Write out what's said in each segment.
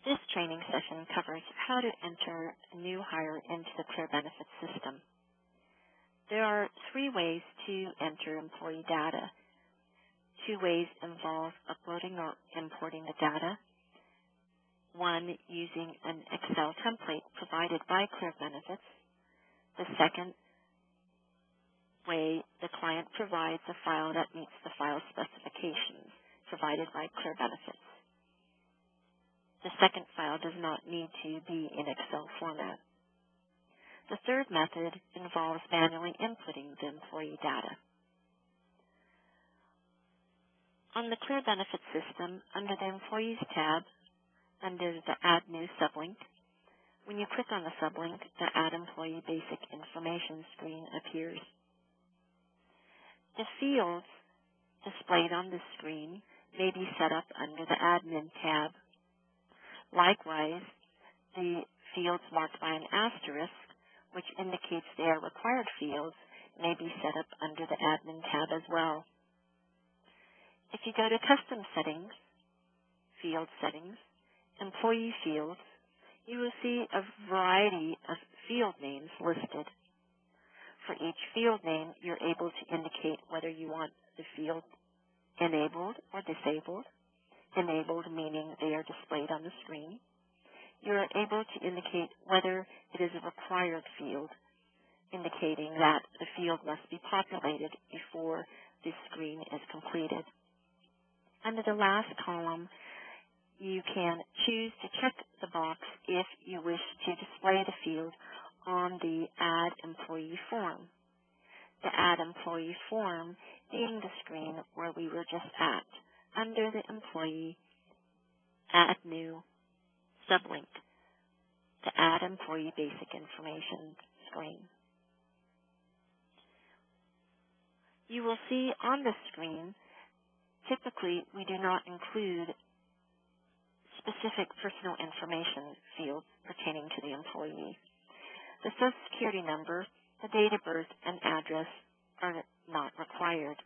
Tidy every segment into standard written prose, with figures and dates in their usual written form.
This training session covers how to enter a new hire into the Clear Benefits system. There are 3 ways to enter employee data. 2 ways involve uploading or importing the data. One using an Excel template provided by Clear Benefits. The second way, the client provides a file that meets the file specifications provided by Clear Benefits. The second file does not need to be in Excel format. The third method involves manually inputting the employee data. On the Clear Benefits system, under the Employees tab, under the Add New sublink, when you click on the sublink, the Add Employee Basic Information screen appears. The fields displayed on this screen may be set up under the Admin tab. Likewise, the fields marked by an asterisk, which indicates they are required fields, may be set up under the Admin tab as well. If you go to Custom Settings, Field Settings, Employee Fields, you will see a variety of field names listed. For each field name, you're able to indicate whether you want the field enabled or disabled. Enabled meaning they are displayed on the screen. You are able to indicate whether it is a required field, indicating that the field must be populated before the screen is completed. Under the last column, you can choose to check the box if you wish to display the field on the Add Employee form. The Add Employee form being the screen where we were just at, under the Employee Add New sublink, the Add Employee Basic Information screen. You will see on the screen, typically we do not include specific personal information fields pertaining to the employee. The Social Security number, the date of birth, and address are not required.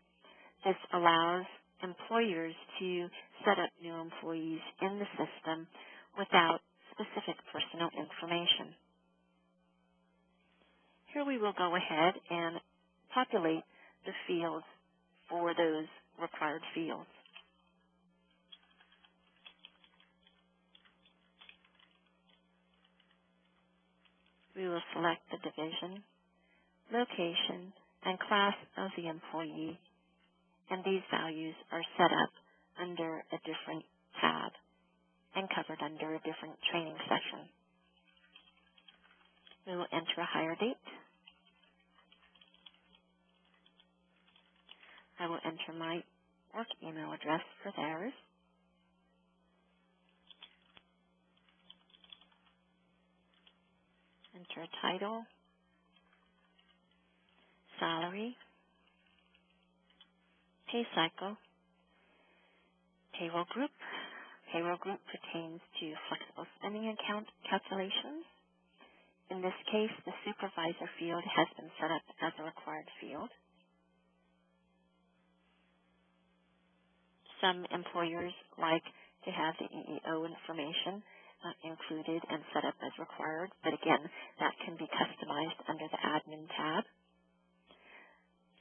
This allows employers to set up new employees in the system without specific personal information. Here we will go ahead and populate the fields for those required fields. We will select the division, location, and class of the employee, and these values are set up under a different tab and covered under a different training session. We will enter a hire date. I will enter my work email address for theirs. Enter a title, salary, pay cycle, payroll group. Payroll group pertains to flexible spending account calculations. In this case, the supervisor field has been set up as a required field. Some employers like to have the EEO information included and set up as required, but again, that can be customized under the Admin tab.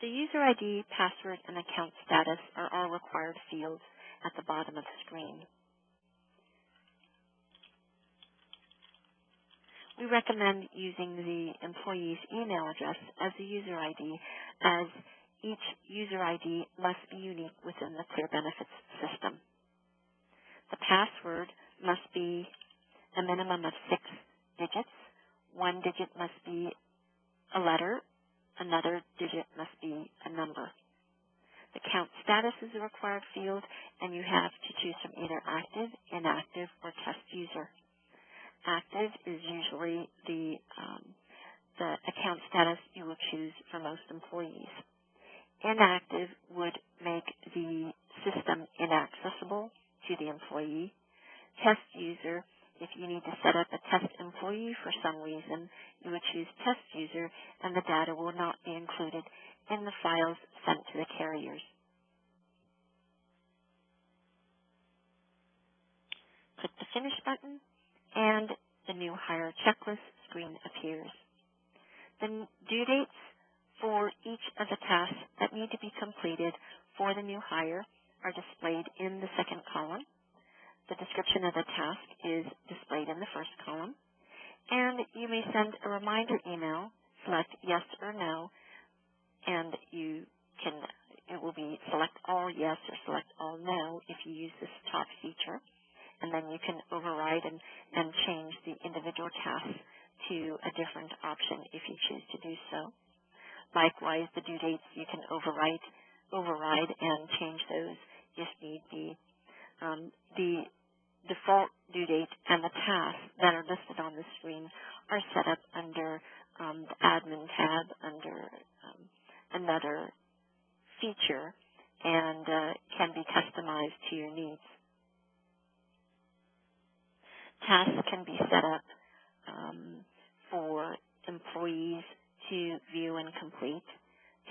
The user ID, password, and account status are all required fields at the bottom of the screen. We recommend using the employee's email address as the user ID, as each user ID must be unique within the Clear Benefits system. The password must be a minimum of 6 digits. 1 digit must be a letter. Another digit must be a number. The count status is a required field, and you have to choose from either active, inactive, or test user. Active is usually the account status you will choose for most employees. Inactive would make the system inaccessible to the employee. Test user, if you need to set up a test employee for some reason, you would choose test user, and the data will not be included in the files sent to the carriers. click the Finish button, and the new hire checklist screen appears. The due dates for each of the tasks that need to be completed for the new hire are displayed in the second column. The description of the task is displayed in the first column. And you may send a reminder email, select yes or no, and it will be select all yes or select all no if you use this top feature. And then you can override and change the individual tasks to a different option if you choose to do so. Likewise, the due dates you can override and change those if need be. The default due date and the tasks that are listed on the screen are set up under the Admin tab under another feature and can be customized to your needs. Tasks can be set up for employees to view and complete.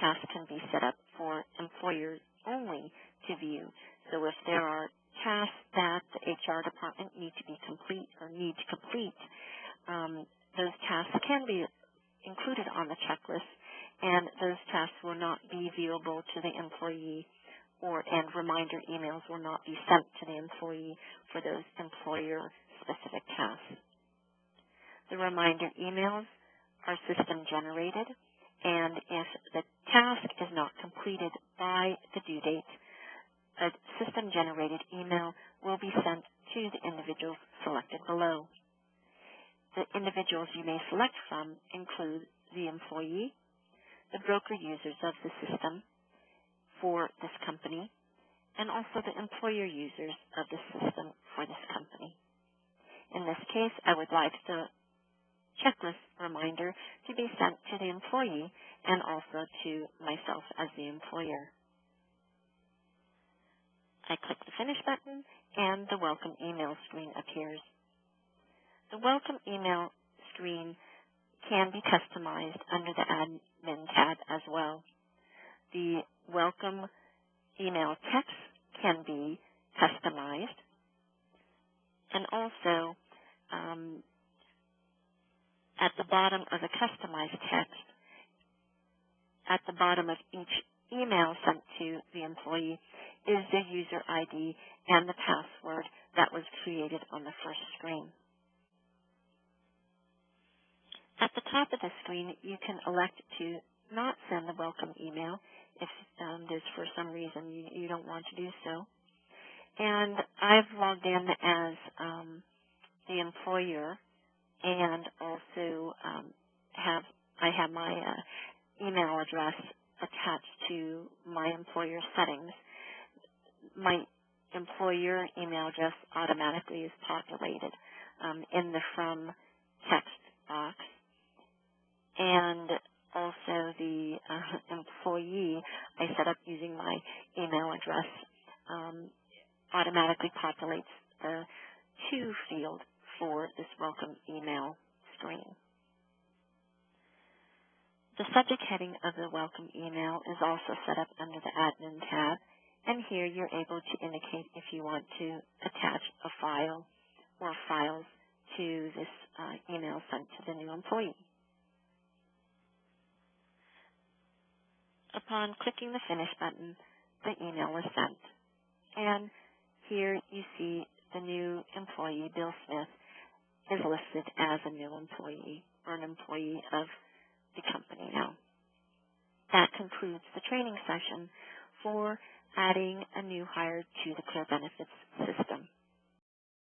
Tasks can be set up for employers only to view. So if there are tasks that the HR department need to complete, those tasks can be included on the checklist, and those tasks will not be viewable to the employee, and reminder emails will not be sent to the employee for those employer-specific tasks. The reminder emails are system generated, and if the task is not completed by the due date, a system-generated email will be sent to the individuals selected below. The individuals you may select from include the employee, the broker users of the system for this company, and also the employer users of the system for this company. In this case, I would like the checklist reminder to be sent to the employee and also to myself as the employer. I click the Finish button, and the Welcome Email screen appears. The Welcome Email screen can be customized under the Admin tab as well. The Welcome Email text can be customized, and also at the bottom of the customized text, at the bottom of each email sent to the employee is the user ID and the password that was created on the first screen. At the top of the screen, you can elect to not send the welcome email if there's for some reason you don't want to do so. And I've logged in as the employer, and also I have my email address attached to my employer settings. My employer email address automatically is populated in the From text box. And also the employee I set up using my email address automatically populates the To field for this welcome email screen. The subject heading of the welcome email is also set up under the Admin tab, and here you're able to indicate if you want to attach a file or files to this email sent to the new employee. Upon clicking the Finish button, the email is sent. And here you see the new employee, Bill Smith, is listed as a new employee or an employee of the company now. That concludes the training session for adding a new hire to the Clear Benefits system.